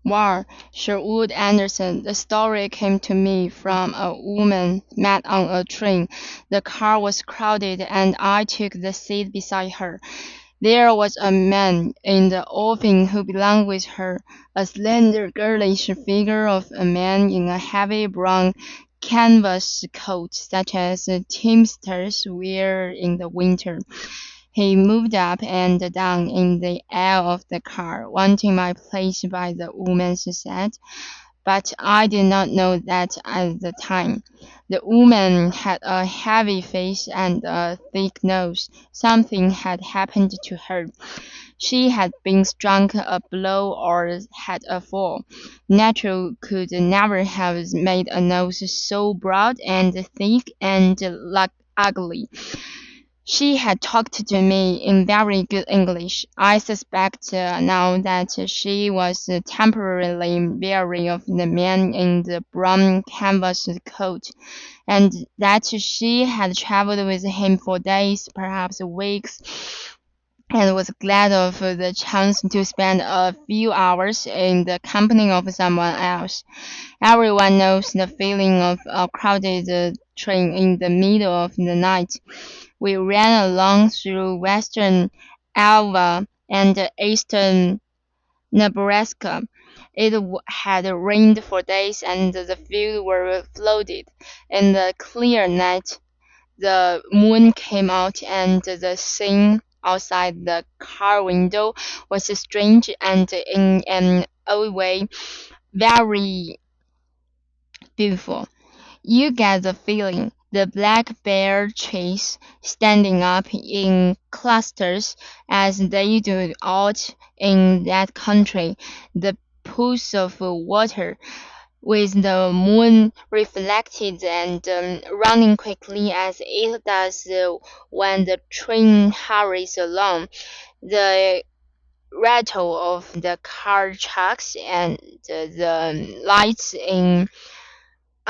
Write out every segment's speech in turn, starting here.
War, Sherwood Anderson. The story came to me from a woman met on a train. The car was crowded and I took the seat beside her. There was a man in the offing who belonged with her, a slender, girlish figure of a man in a heavy brown canvas coat, such as teamsters wear in the winter. He moved up and down in the aisle of the car, wanting my place by the woman's side, but I did not know that at the time. The woman had a heavy face and a thick nose. Something had happened to her. She had been struck a blow or had a fall. Nature could never have made a nose so broad and thick and ugly. She had talked to me in very good English. I suspect now that she was temporarily weary of the man in the brown canvas coat, and that she had traveled with him for days, perhaps weeks, and was glad of the chance to spend a few hours in the company of someone else. Everyone knows the feeling of a crowded train in the middle of the night. We ran along through western Iowa and eastern Nebraska. It had rained for days and the fields were flooded. In the clear night, the moon came out and the scene outside the car window was strange and in an odd way very beautiful. You get the feeling. The black bear trees standing up in clusters as they do out in that country. The pools of water with the moon reflected and running quickly as it does when the train hurries along. The rattle of the car trucks and the lights in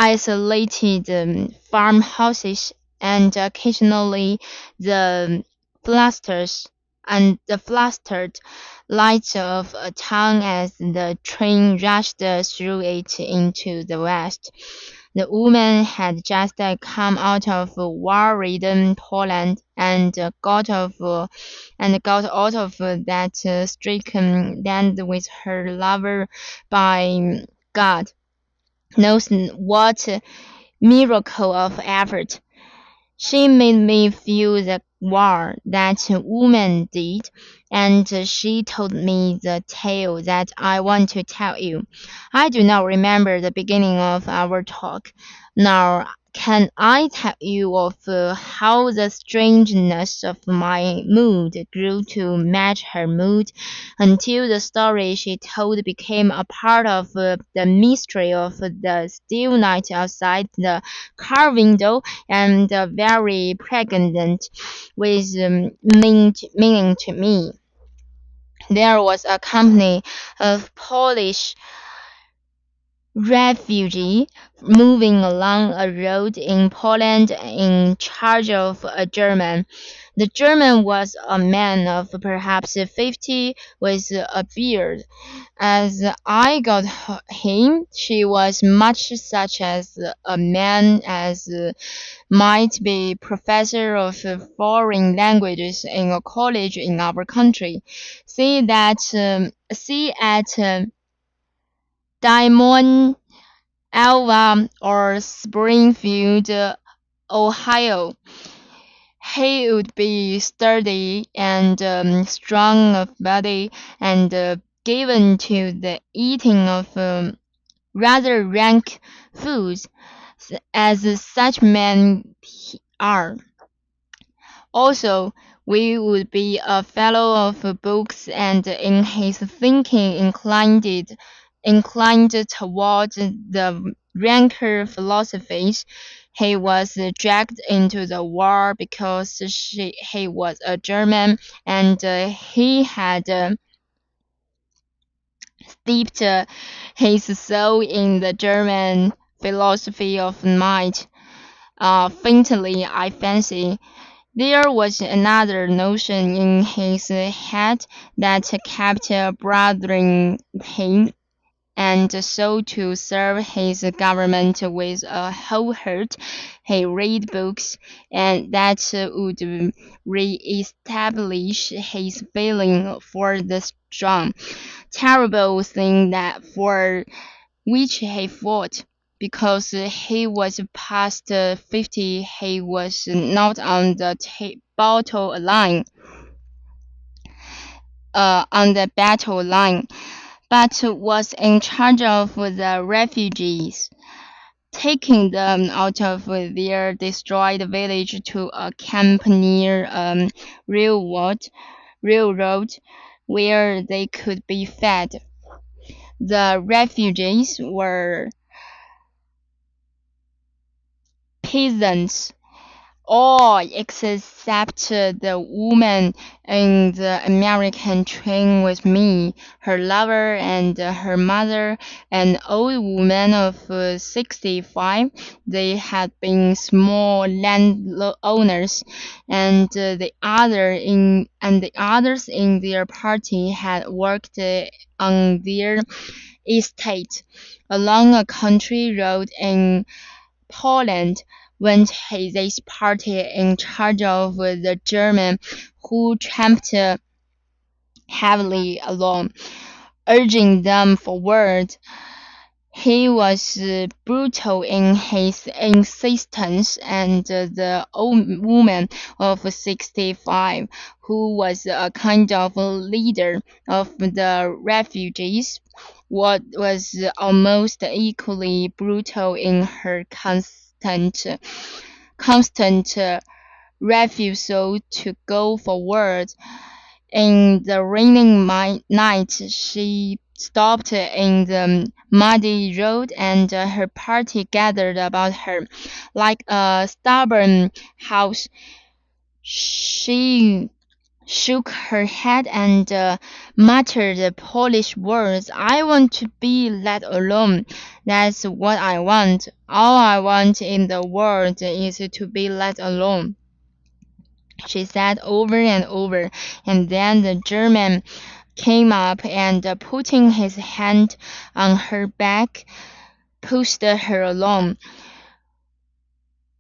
isolated farmhouses, and occasionally the flusters and the flustered lights of a town as the train rushed through it into the west. The woman had just come out of war-ridden Poland and got out of that stricken land with her lover by God knows what miracle of effort. She made me feel the war, that woman did, and she told me the tale that I want to tell you. I do not remember the beginning of our talk, nor can I tell you of how the strangeness of my mood grew to match her mood, until the story she told became a part of the mystery of the still night outside the car window and very pregnant with meaning to me. There was a company of Polish refugee moving along a road in Poland in charge of a German. The German was a man of perhaps 50 with a beard. As I got him, she was much such as a man as might be professor of foreign languages in a college in our country. See at Diamond, Iowa, or Springfield, Ohio. He would be sturdy and strong of body and given to the eating of rather rank foods, as such men are. Also, we would be a fellow of books and in his thinking inclined toward the ranker philosophies. He was dragged into the war because he was a German and he had steeped his soul in the German philosophy of might. Faintly, I fancy. There was another notion in his head that kept bothering him, and so to serve his government with a whole heart, he read books, and that would re-establish his feeling for the strong, terrible thing that for which he fought. Because he was past 50, he was not on the battle line, but was in charge of the refugees, taking them out of their destroyed village to a camp near railroad, railroad where they could be fed. The refugees were peasants, all except the woman in the American train with me, her lover and her mother, an old woman of 65. They had been small landowners, and the others in their party had worked on their estate along a country road in Poland went this party in charge of the German, who tramped heavily along, urging them forward. He was brutal in his insistence, and the old woman of 65, who was a kind of leader of the refugees, what was almost equally brutal in her constant refusal to go forward. In the raining night, she stopped in the muddy road, and her party gathered about her. Like a stubborn house, she shook her head and muttered Polish words. I want to be let alone. That's what I want. All I want in the world is to be let alone, she said over and over. And then the German came up and, putting his hand on her back, pushed her along,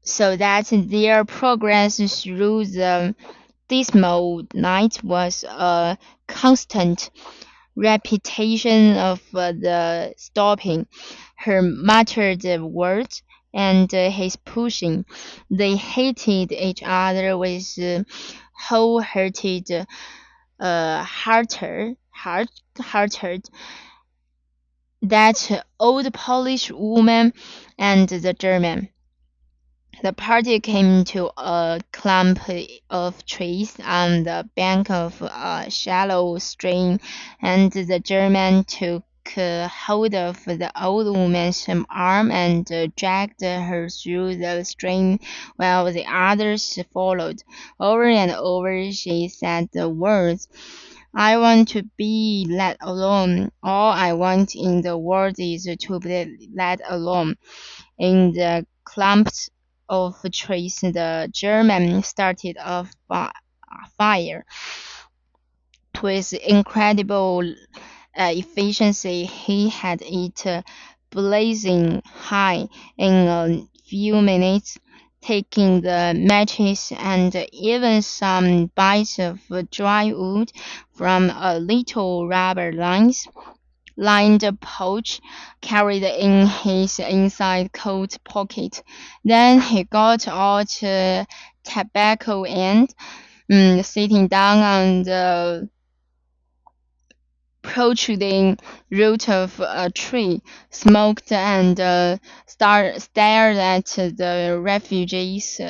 so that their progress through the dismal night was a constant repetition of the stopping, her muttered words, and his pushing. They hated each other with wholehearted, hearted, that old Polish woman and the German. The party came to a clump of trees on the bank of a shallow stream, and the German took hold of the old woman's arm and dragged her through the stream while the others followed. Over and over she said the words, I want to be let alone. All I want in the world is to be let alone. In the clumps of trees, the German started a fire. With incredible efficiency, he had it blazing high in a few minutes, taking the matches and even some bites of dry wood from a little rubber lined pouch carried in his inside coat pocket. Then he got out tobacco and, sitting down on the protruding root of a tree, smoked and stared at the refugees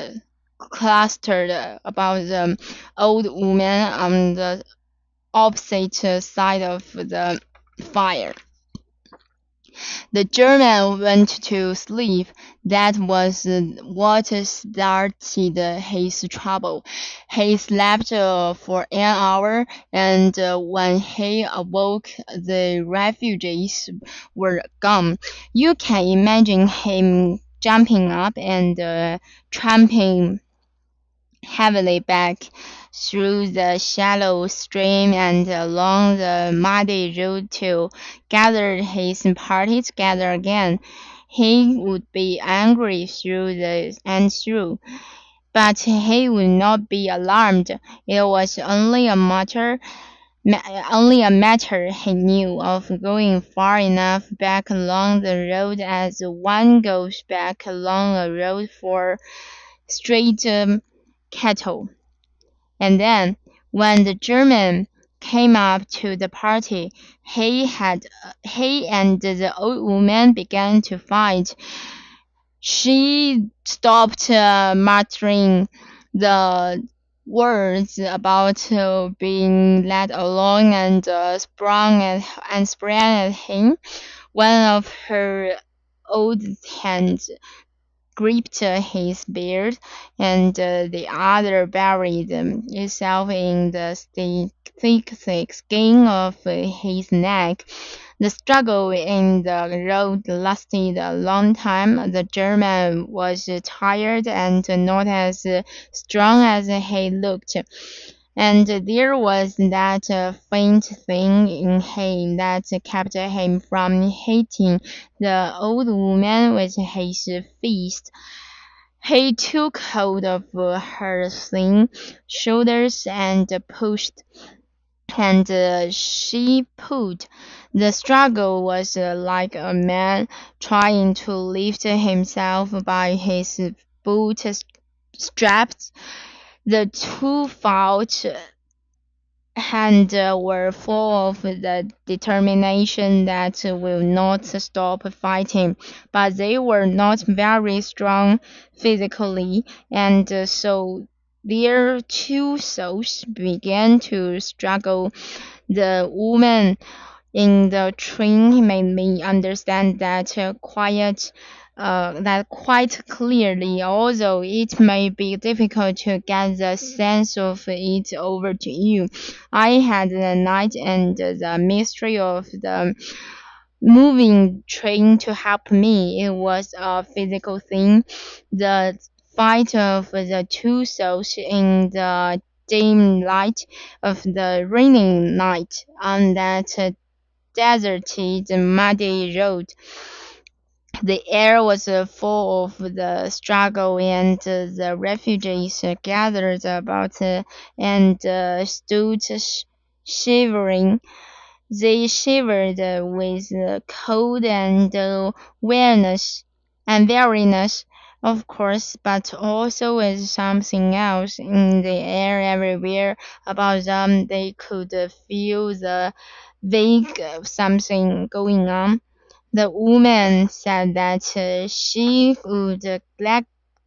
clustered about the old woman on the opposite side of the fire. The German went to sleep. That was what started his trouble. He slept for an hour, and when he awoke, the refugees were gone. You can imagine him jumping up and tramping heavily back through the shallow stream and along the muddy road to gather his party together again. He would be angry through, but he would not be alarmed. It was only a matter, he knew, of going far enough back along the road as one goes back along a road for straight cattle. And then, when the German came up to the party, he and the old woman began to fight. She stopped muttering the words about being led along and sprang at him. One of her old hands gripped his beard, and the other buried itself in the thick skin of his neck. The struggle in the road lasted a long time. The German was tired and not as strong as he looked. And there was that faint thing in him that kept him from hitting the old woman with his fist. He took hold of her thin shoulders and pushed, and she pulled. The struggle was like a man trying to lift himself by his bootstraps. The two fought and were full of the determination that will not stop fighting, but they were not very strong physically, and so their two souls began to struggle. The woman in the train made me understand that quite clearly, although it may be difficult to get the sense of it over to you. I had the night and the mystery of the moving train to help me. It was a physical thing. The fight of the two souls in the dim light of the raining night on that deserted, muddy road. The air was full of the struggle, and the refugees gathered about and stood shivering. They shivered with cold and weariness, of course, but also with something else in the air everywhere about them. They could feel the vague something going on. The woman said that she would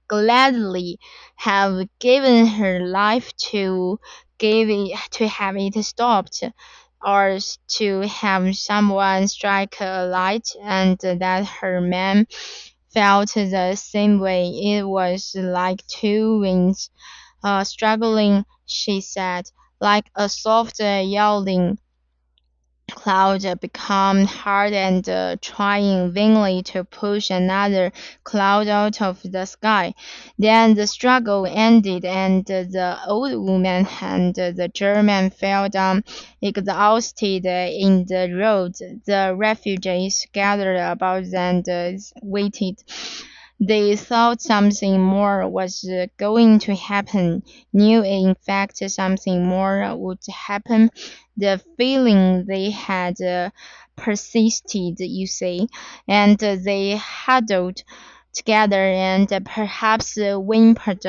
gladly have given her life to have it stopped, or to have someone strike a light, and that her man felt the same way. It was like two winds struggling, she said, like a soft yelling cloud become hard and trying vainly to push another cloud out of the sky. Then the struggle ended, and the old woman and the German fell down exhausted in the road. The refugees gathered about and waited. They thought something more was going to happen, knew in fact something more would happen. The feeling they had persisted, you see, and they huddled together and perhaps whimpered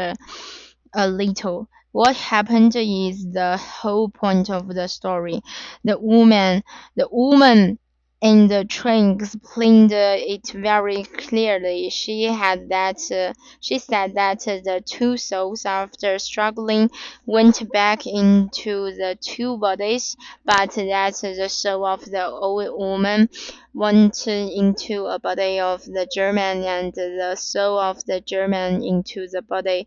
a little. What happened is the whole point of the story. The woman in the train explained it very clearly. She said that the two souls, after struggling, went back into the two bodies, but that the soul of the old woman went into a body of the German, and the soul of the German into the body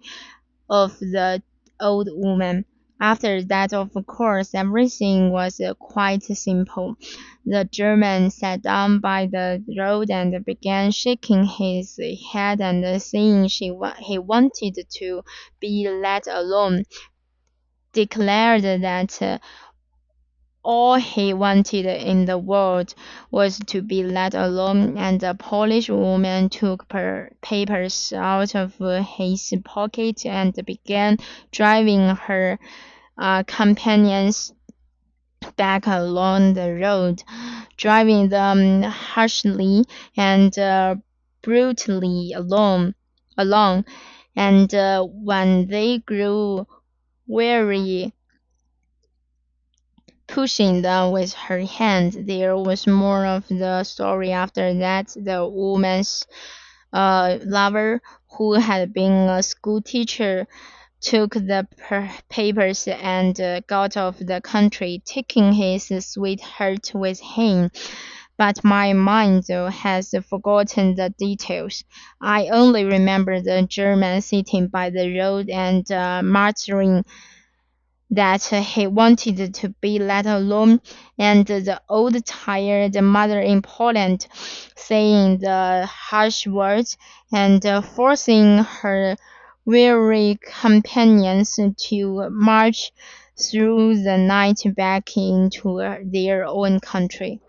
of the old woman. After that, of course, everything was quite simple. The German sat down by the road and began shaking his head and saying he wanted to be let alone, declared that all he wanted in the world was to be let alone, and the Polish woman took papers out of his pocket and began driving her companions back along the road, driving them harshly and brutally along. And when they grew weary, pushing them with her hand. There was more of the story after that. The woman's lover, who had been a school teacher, took the papers and got off the country, taking his sweetheart with him. But my mind has forgotten the details. I only remember the German sitting by the road and muttering that he wanted to be let alone, and the old tired mother in Poland saying the harsh words and forcing her weary companions to march through the night back into their own country.